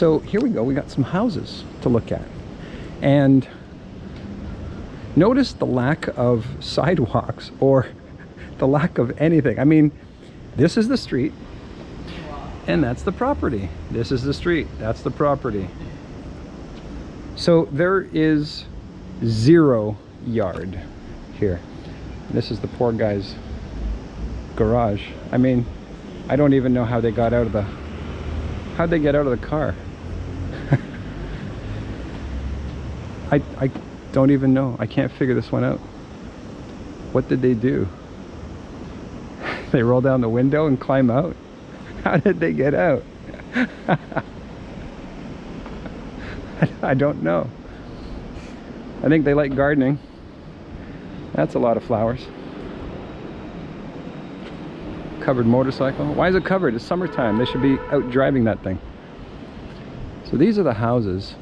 So here we go, we got some houses to look at. And notice the lack of sidewalks or the lack of anything. I mean, this is the street and that's the property. This is the street, that's the property. So there is 0 yard here. This is the poor guy's garage. I mean, I don't even know how they got out of the, how'd they get out of the car? I don't even know. I can't figure this one out. What did they do? They roll down the window and climb out? How did they get out? I don't know. I think they like gardening. That's a lot of flowers. Covered motorcycle. Why is it covered? It's summertime. They should be out driving that thing. So these are the houses.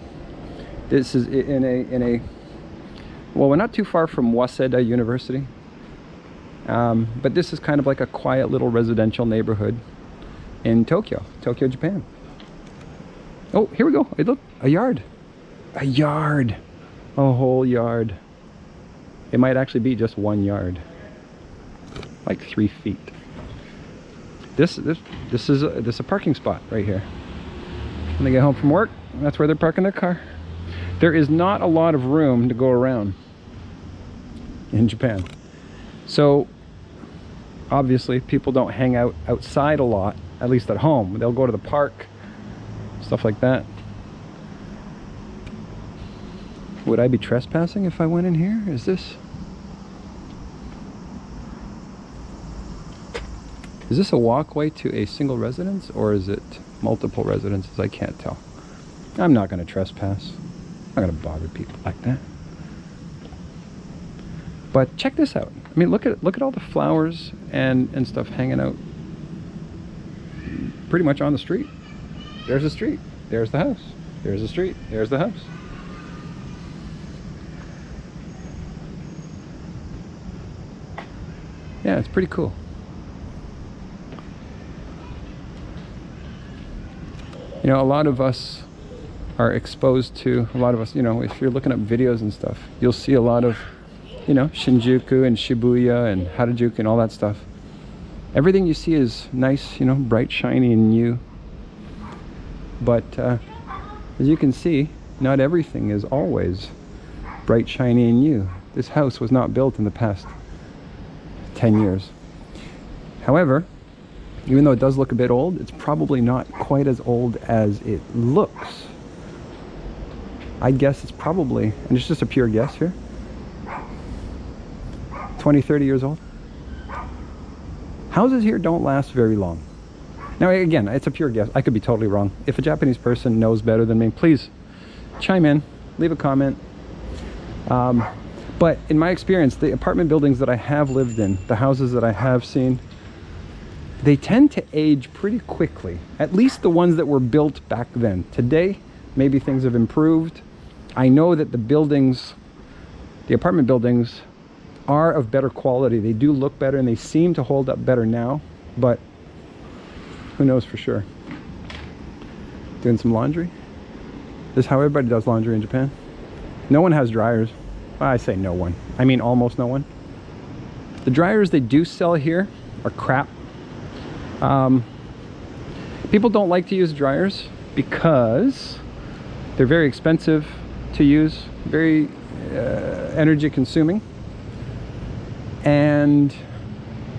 This is in a well, we're not too far from Waseda University, but this is kind of like a quiet little residential neighborhood in Tokyo, Japan. Oh, here we go. Hey, look, a yard, a whole yard. It might actually be just 1 yard, like 3 feet. This is a parking spot right here. When they get home from work, that's where they're parking their car. There is not a lot of room to go around in Japan. So obviously people don't hang out outside a lot, at least at home. They'll go to the park, stuff like that. Would I be trespassing if I went in here? Is this a walkway to a single residence, or is it multiple residences? I can't tell. I'm not going to trespass. I'm not going to bother people like that. But check this out. I mean, look at all the flowers and stuff hanging out pretty much on the street. There's the street. There's the house. There's the street. There's the house. Yeah, it's pretty cool. You know, a lot of us are exposed to, you know, if you're looking up videos and stuff, you'll see a lot of, you know, Shinjuku and Shibuya and Harajuku and all that stuff. Everything you see is nice, you know, bright, shiny, and new. But as you can see, not everything is always bright, shiny, and new. This house was not built in the past 10 years. However, even though it does look a bit old, it's probably not quite as old as it looks. I'd guess it's probably, and it's just a pure guess here, 20, 30 years old. Houses here don't last very long. Now again, it's a pure guess. I could be totally wrong. If a Japanese person knows better than me, please chime in, leave a comment. But in my experience, the apartment buildings that I have lived in, the houses that I have seen, they tend to age pretty quickly. At least the ones that were built back then. Today, maybe things have improved. I know that the buildings, the apartment buildings, are of better quality. They do look better and they seem to hold up better now, but who knows for sure. Doing some laundry. This is how everybody does laundry in Japan. No one has dryers. Well, I say no one. I mean almost no one. The dryers they do sell here are crap. People don't like to use dryers because they're very expensive to use, very energy consuming, and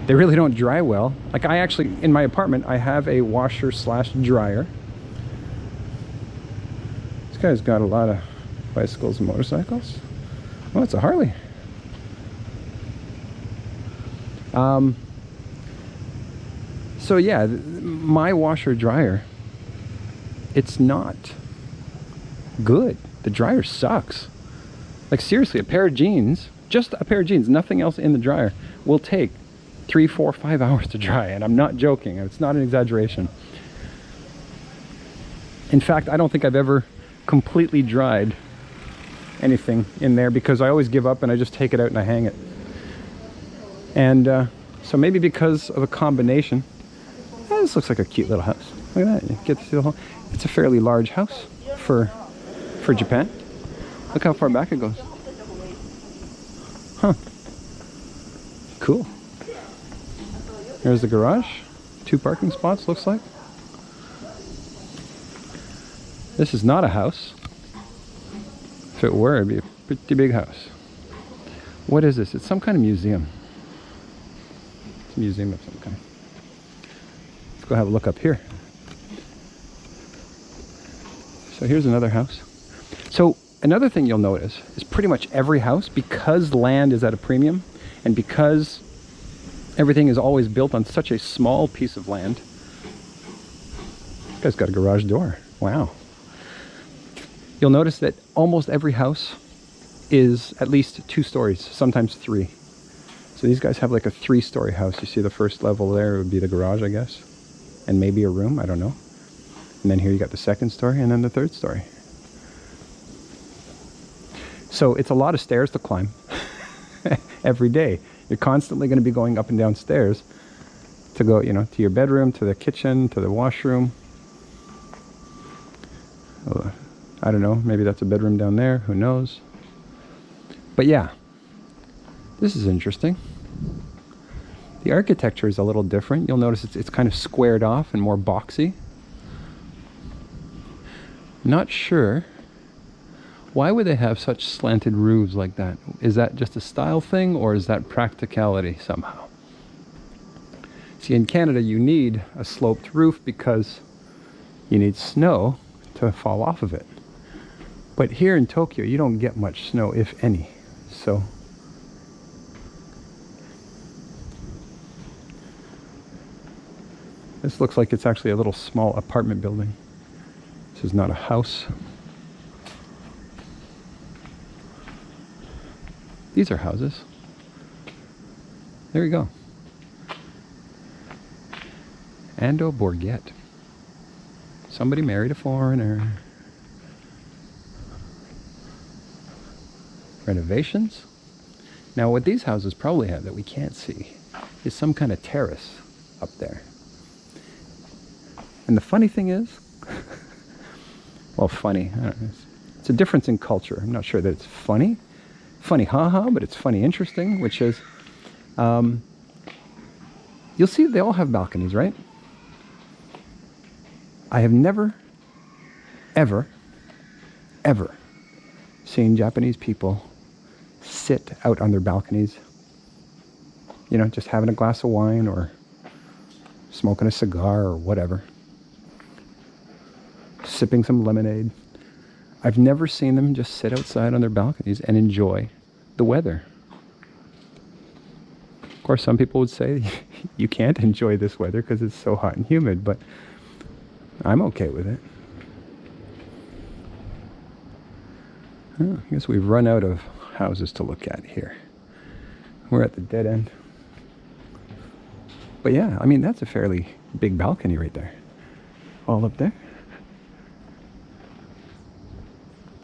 they really don't dry well. Like I actually, in my apartment, I have a washer slash dryer. This guy's got a lot of bicycles and motorcycles. Oh, it's a Harley. So yeah, my washer dryer, it's not good. The dryer sucks. Like seriously, a pair of jeans, just a pair of jeans, nothing else in the dryer, will take 3, 4, 5 hours to dry. And I'm not joking. It's not an exaggeration. In fact, I don't think I've ever completely dried anything in there because I always give up and I just take it out and I hang it. And so maybe because of a combination, this looks like a cute little house. Look at that. You get to see the whole. It's a fairly large house for Japan. Look how far back it goes. Huh. Cool. There's the garage. 2 parking spots, looks like. This is not a house. If it were, it'd be a pretty big house. What is this? It's some kind of museum. It's a museum of some kind. Let's go have a look up here. So here's another house. So another thing you'll notice is pretty much every house, because land is at a premium and because everything is always built on such a small piece of land. This guy's got a garage door. Wow. You'll notice that almost every house is at least 2 stories, sometimes 3. So these guys have like a 3-story house. You see the first level there would be the garage, I guess, and maybe a room, I don't know. And then here you got the 2nd story and then the 3rd story. So it's a lot of stairs to climb every day. You're constantly going to be going up and down stairs to go, you know, to your bedroom, to the kitchen, to the washroom. I don't know, maybe that's a bedroom down there, who knows. But yeah, this is interesting. The architecture is a little different. You'll notice it's kind of squared off and more boxy. Not sure. Why would they have such slanted roofs like that? Is that just a style thing, or is that practicality somehow? See, in Canada you need a sloped roof because you need snow to fall off of it. But here in Tokyo you don't get much snow, if any. So this looks like it's actually a little small apartment building. This is not a house. These are houses. There you go. Ando Borghet. Somebody married a foreigner. Renovations. Now what these houses probably have that we can't see is some kind of terrace up there. And the funny thing is, well, funny, I don't know, it's a difference in culture. I'm not sure that it's funny, haha, but it's funny interesting, which is, you'll see they all have balconies, right? I have never, ever seen Japanese people sit out on their balconies, you know, just having a glass of wine or smoking a cigar or whatever, sipping some lemonade. I've never seen them just sit outside on their balconies and enjoy the weather. Of course, some people would say you can't enjoy this weather because it's so hot and humid, but I'm okay with it. I guess we've run out of houses to look at here. We're at the dead end. But yeah, I mean, that's a fairly big balcony right there. All up there.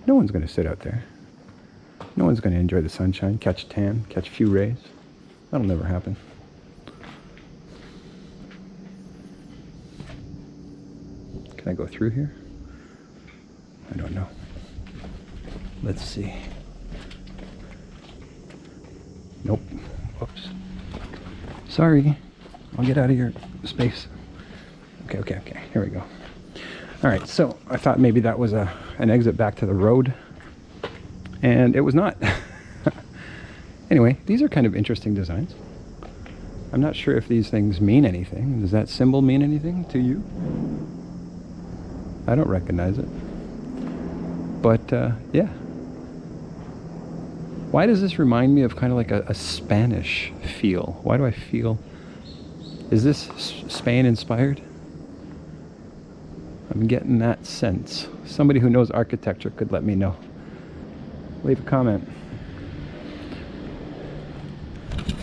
No one's going to sit out there. No one's going to enjoy the sunshine, catch a tan, catch a few rays. That'll never happen. Can I go through here? I don't know. Let's see. Nope. Whoops. Sorry. I'll get out of your space. Okay. Here we go. All right, so I thought maybe that was an exit back to the road, and it was not. Anyway, these are kind of interesting designs. I'm not sure if these things mean anything. Does that symbol mean anything to you? I don't recognize it. But, yeah. Why does this remind me of kind of like a Spanish feel? Why do I feel... Is this Spain inspired? I'm getting that sense. Somebody who knows architecture could let me know. Leave a comment.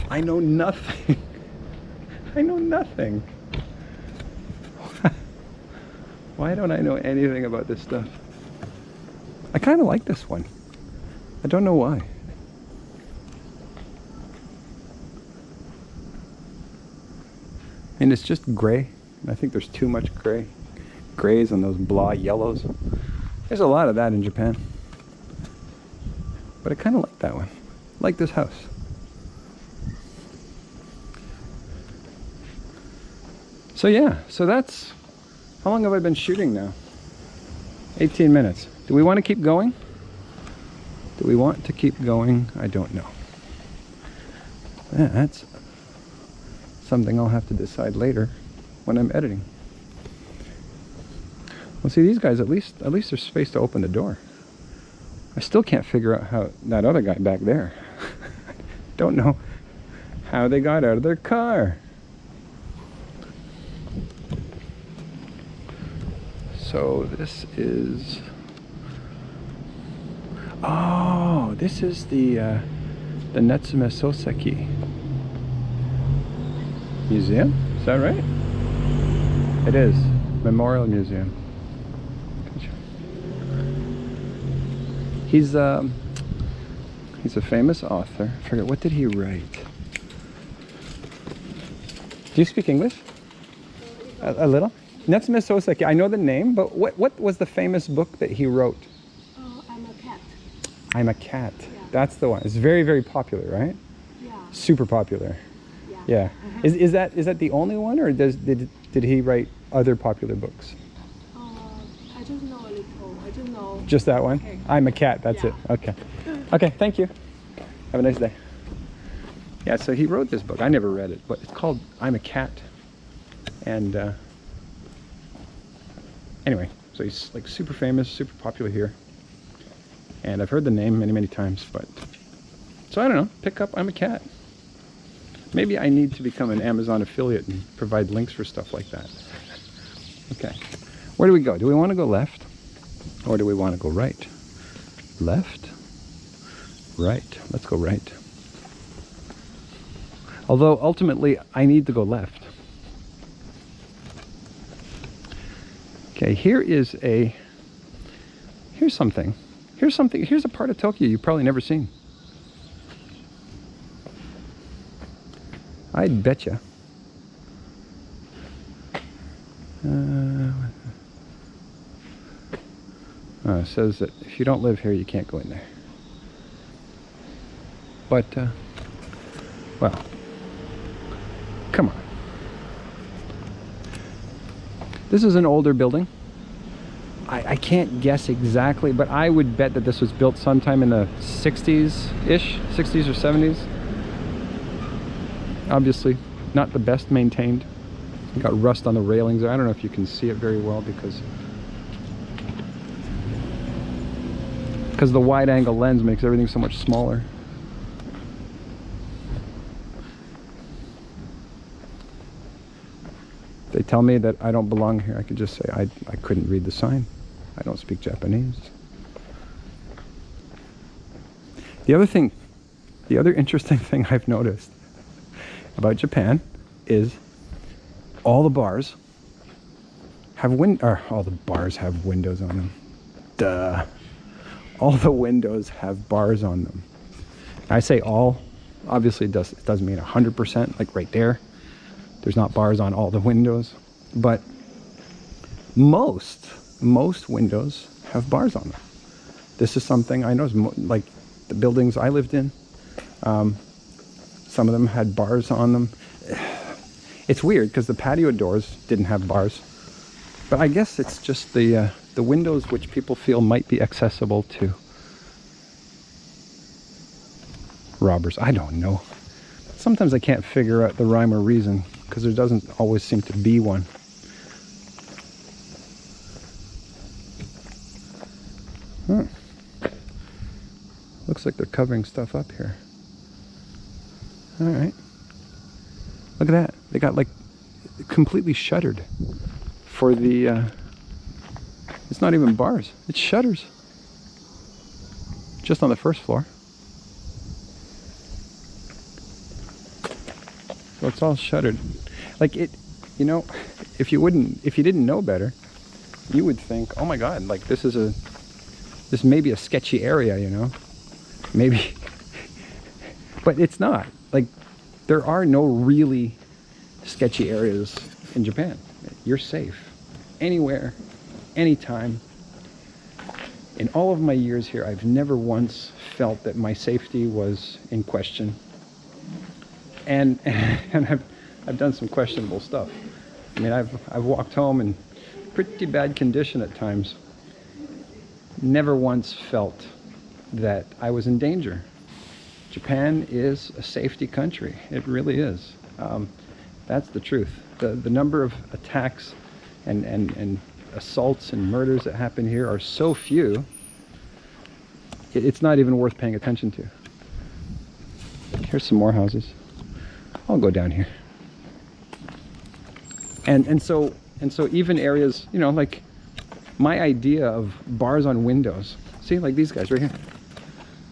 I know nothing. I know nothing. Why don't I know anything about this stuff? I kind of like this one. I don't know why. And it's just gray. I think there's too much gray. grays and those blah yellows. There's a lot of that in Japan. But I kind of like that one. I like this house. So yeah, so that's... How long have I been shooting now? 18 minutes. Do we want to keep going? Do we want to keep going? I don't know. Yeah, that's something I'll have to decide later when I'm editing. Well, see, these guys, at least there's space to open the door. I still can't figure out how that other guy back there. Don't know how they got out of their car. So this is... Oh, this is the Natsume Souseki Museum? Is that right? It is. Memorial Museum. He's a famous author. I forget, what did he write? Do you speak English? A little? Natsume Souseki. I know the name, but what was the famous book that he wrote? Oh, I'm a cat. I'm a cat. Yeah. That's the one. It's very, very popular, right? Yeah. Super popular. Yeah. Yeah. Is that the only one, or did he write other popular books? I just know a little. I just know. Just that one? Okay. I'm a cat. That's Yeah. it. Okay. Okay. Thank you. Have a nice day. Yeah. So he wrote this book. I never read it, but it's called I'm a Cat. And anyway, so he's like super famous, super popular here. And I've heard the name many, many times, but so I don't know. Pick up I'm a Cat. Maybe I need to become an Amazon affiliate and provide links for stuff like that. Okay. Where do we go? Do we want to go left? Or do we want to go right? Left? Right. Let's go right. Although ultimately I need to go left. Okay, here's something. Here's a part of Tokyo you've probably never seen. I'd betcha. It says that if you don't live here, you can't go in there. But, well, come on. This is an older building. I can't guess exactly, but I would bet that this was built sometime in the 60s-ish, 60s or 70s. Obviously, not the best maintained. You got rust on the railings there. I don't know if you can see it very well because the wide-angle lens makes everything so much smaller. They tell me that I don't belong here. I could just say I couldn't read the sign. I don't speak Japanese. The other interesting thing I've noticed about Japan is all the bars have all the bars have windows on them. Duh. All the windows have bars on them. I say all. Obviously, it doesn't mean 100%. Like right there, there's not bars on all the windows, but most windows have bars on them. This is something I know. Like the buildings I lived in, some of them had bars on them. It's weird because the patio doors didn't have bars, but I guess it's just the windows which people feel might be accessible to robbers. I don't know. Sometimes I can't figure out the rhyme or reason because there doesn't always seem to be one. Looks like they're covering stuff up here. All right. Look at that. They got like completely shuttered for the it's not even bars, it's shutters just on the first floor. So it's all shuttered. Like it, you know, if you didn't know better, you would think, oh my god, like this may be a sketchy area, you know, maybe. But it's not. Like there are no really sketchy areas in Japan. You're safe. anywhere, anytime. In all of my years here, I've never once felt that my safety was in question. And I've done some questionable stuff. I mean, I've walked home in pretty bad condition at times. Never once felt that I was in danger. Japan is a safety country. It really is. That's the truth. The number of attacks and assaults and murders that happen here are so few, it's not even worth paying attention to. Here's some more houses. I'll go down here. And so even areas, you know, like my idea of bars on windows. See, like these guys right here.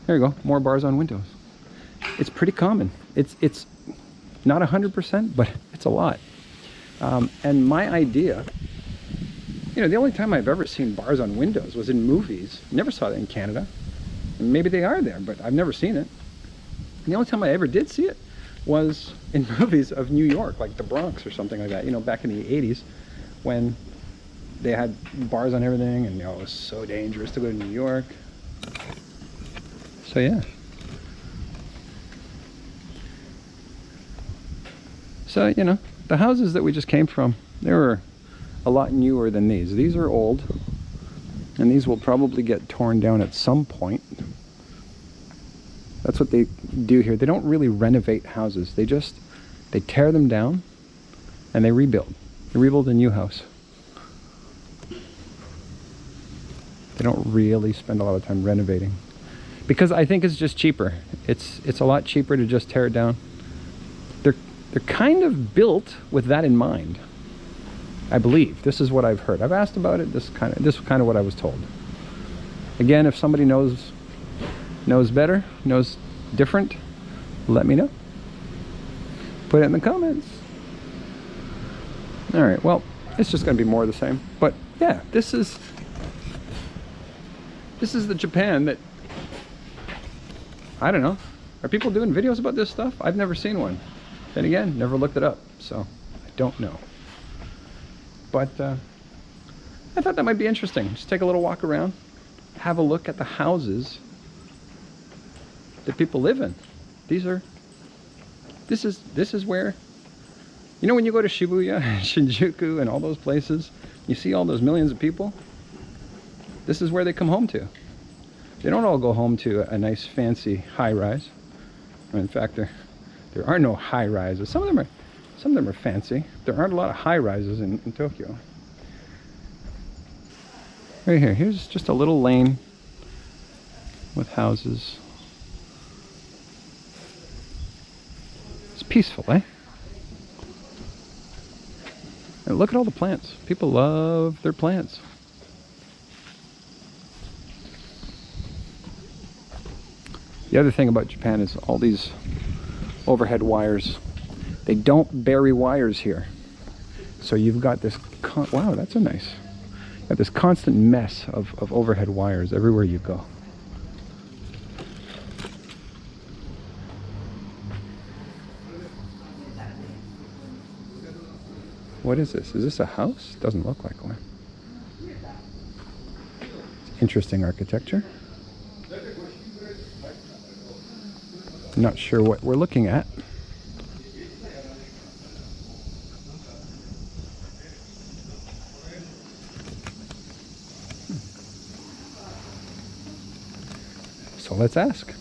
There you go, more bars on windows. It's pretty common. It's not 100%, but it's a lot. And my idea, you know, the only time I've ever seen bars on windows was in movies. Never saw that in Canada. And maybe they are there, but I've never seen it. And the only time I ever did see it was in movies of New York, like the Bronx or something like that, you know, back in the 80s when they had bars on everything and, you know, it was so dangerous to go to New York. So yeah. So, you know, the houses that we just came from, they were a lot newer than these. These are old, and these will probably get torn down at some point. That's what they do here. They don't really renovate houses. They tear them down and they rebuild. They rebuild a new house. They don't really spend a lot of time renovating, because I think it's just cheaper. It's a lot cheaper to just tear it down. They're kind of built with that in mind, I believe. This is what I've heard. I've asked about it. This is kind of what I was told. Again, if somebody knows better, knows different, let me know. Put it in the comments. All right, well, it's just going to be more of the same. But yeah, this is the Japan that, I don't know. Are people doing videos about this stuff? I've never seen one. Then again, never looked it up, so I don't know. But I thought that might be interesting. Just take a little walk around, have a look at the houses that people live in. This is where, you know, when you go to Shibuya, Shinjuku, and all those places, you see all those millions of people. This is where they come home to. They don't all go home to a nice fancy high-rise. In fact, there are no high-rises. Some of them are fancy. There aren't a lot of high-rises in Tokyo. Right here. Here's just a little lane with houses. It's peaceful, eh? And look at all the plants. People love their plants. The other thing about Japan is all these overhead wires. They don't bury wires here. So you've got this, wow, that's a nice, you got this constant mess of overhead wires everywhere you go. What is this? Is this a house? Doesn't look like one. It's interesting architecture. I'm not sure what we're looking at. So let's ask.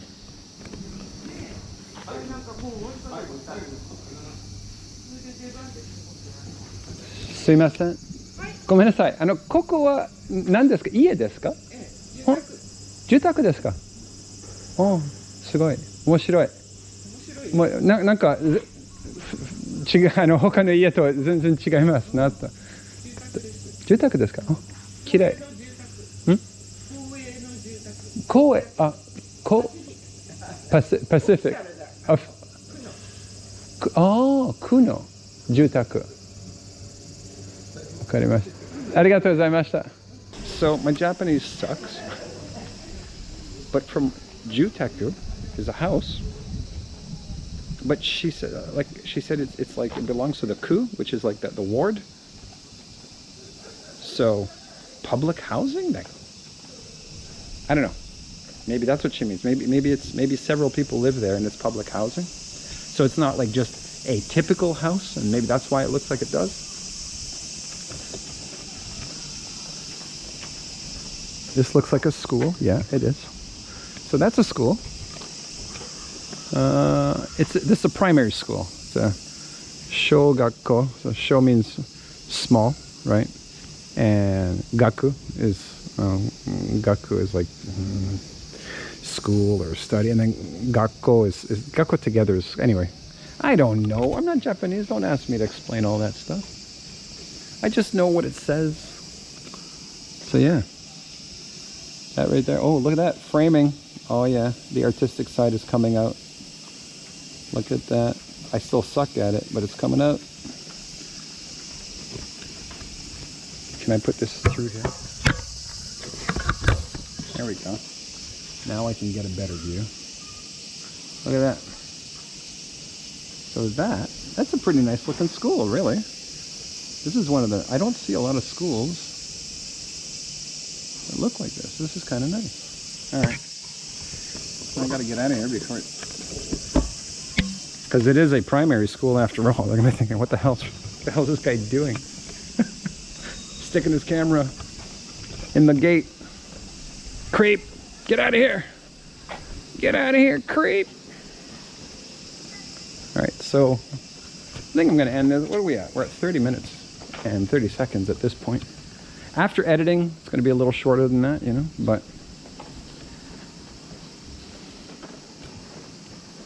Sumimasen. ごめんなさい。ここは何ですか？家ですか？住宅ですか？お、すごい。面白い。もうなんか違う、他の家とは全然違いますなと。住宅ですか？綺麗。公園、パシフィック。区の住宅。わかりました。ありがとうございました。So my Japanese sucks, but from Jutaku is a house. But she said, it's like it belongs to the ku, which is like the ward. So, public housing? I don't know. Maybe that's what she means. Maybe several people live there and it's public housing. So it's not like just a typical house, and maybe that's why it looks like it does. This looks like a school. Yeah, it is. So that's a school. This is a primary school. It's a shogakko. So sho means small, right? And gaku is like school or study, and then gakko is gakko together is, anyway. I don't know. I'm not Japanese. Don't ask me to explain all that stuff. I just know what it says. So yeah. That right there. Oh, look at that. Framing. Oh yeah. The artistic side is coming out. Look at that. I still suck at it, but it's coming out. Can I put this through here? There we go. Now I can get a better view. Look at that. So that's a pretty nice looking school, really. This is one of the, I don't see a lot of schools that look like this. This is kind of nice. All right. I got to get out of here before it, because it is a primary school after all. They're going to be thinking, what the hell is this guy doing? Sticking his camera in the gate. Creep, get out of here. Get out of here, creep. All right, so I think I'm going to end this. What are we at? We're at 30 minutes and 30 seconds at this point. After editing, it's going to be a little shorter than that, you know, but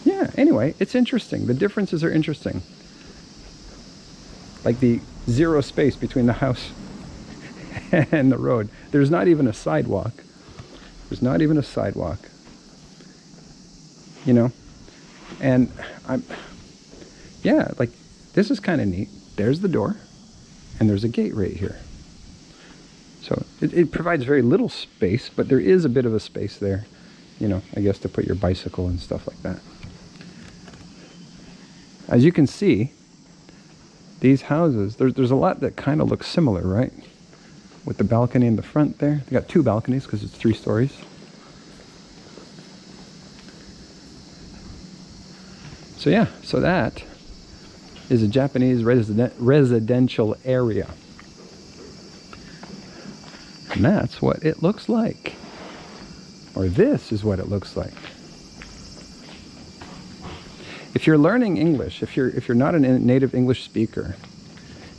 yeah, anyway, it's interesting. The differences are interesting. Like the zero space between the house and the road. There's not even a sidewalk. There's not even a sidewalk. You know? And yeah, like, this is kind of neat. There's the door, and there's a gate right here. So it provides very little space, but there is a bit of a space there, you know, I guess to put your bicycle and stuff like that. As you can see, these houses, there's a lot that kind of look similar, right? With the balcony in the front there. They got two balconies because it's 3 stories. So yeah, so that is a Japanese residential area. And that's what it looks like. Or this is what it looks like. If you're learning English, if you're not a native English speaker,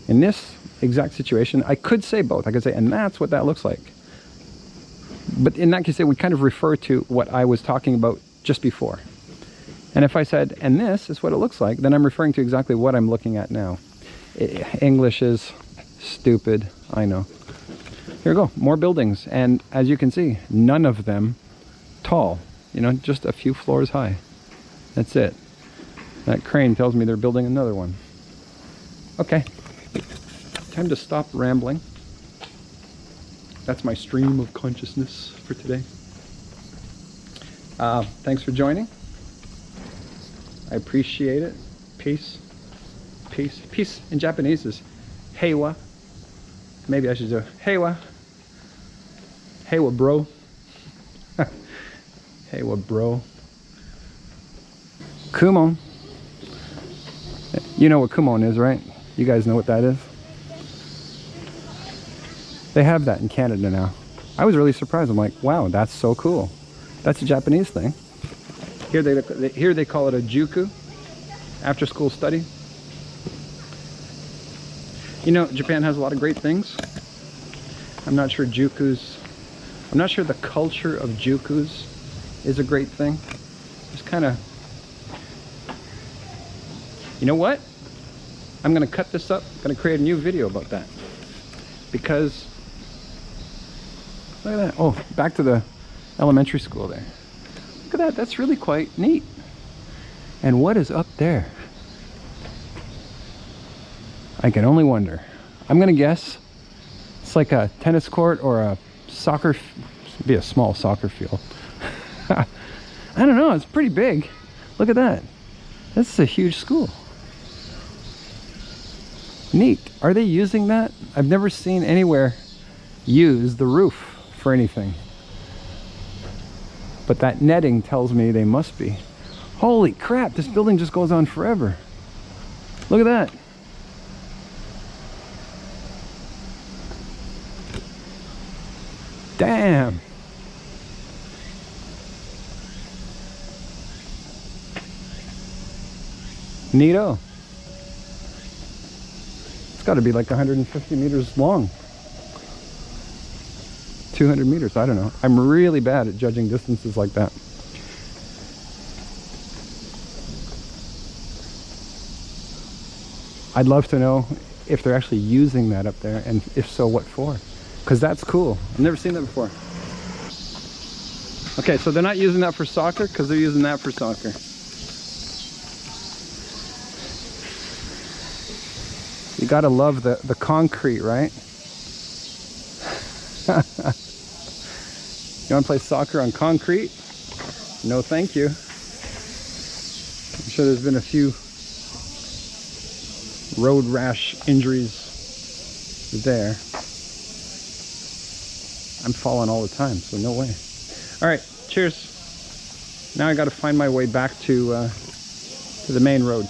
in this exact situation, I could say both. I could say, and that's what that looks like. But in that case, it would kind of refer to what I was talking about just before. And if I said, and this is what it looks like, then I'm referring to exactly what I'm looking at now. English is stupid, I know. Here we go, more buildings. And as you can see, none of them tall. You know, just a few floors high. That's it. That crane tells me they're building another one. Okay, time to stop rambling. That's my stream of consciousness for today. Thanks for joining. I appreciate it. Peace. Peace. Peace in Japanese is heiwa. Maybe I should do heiwa. Heiwa, bro. Heiwa, bro. Kumon. You know what kumon is, right? You guys know what that is? They have that in Canada now. I was really surprised. I'm like, wow, that's so cool. That's a Japanese thing. Here they call it a juku, after school study. You know, Japan has a lot of great things. I'm not sure the culture of jukus is a great thing. It's kind of, you know what? I'm going to cut this up. I'm going to create a new video about that. Because, look at that. Oh, back to the elementary school there. Look at that. That's really quite neat. And what is up there? I can only wonder. I'm going to guess it's like a tennis court or a soccer, be a small soccer field. I don't know. It's pretty big. Look at that. This is a huge school. Neat. Are they using that? I've never seen anywhere use the roof for anything. But that netting tells me they must be. Holy crap, this building just goes on forever. Look at that. Damn. Neato. It's got to be like 150 meters long. 200 meters, I don't know. I'm really bad at judging distances like that. I'd love to know if they're actually using that up there, and if so, what for? Because that's cool. I've never seen that before. Okay, so they're not using that for soccer because they're using that for soccer. You gotta love the concrete, right? You wanna play soccer on concrete? No thank you. I'm sure there's been a few road rash injuries there. I'm falling all the time, so no way. All right, cheers. Now I got to find my way back to the main road.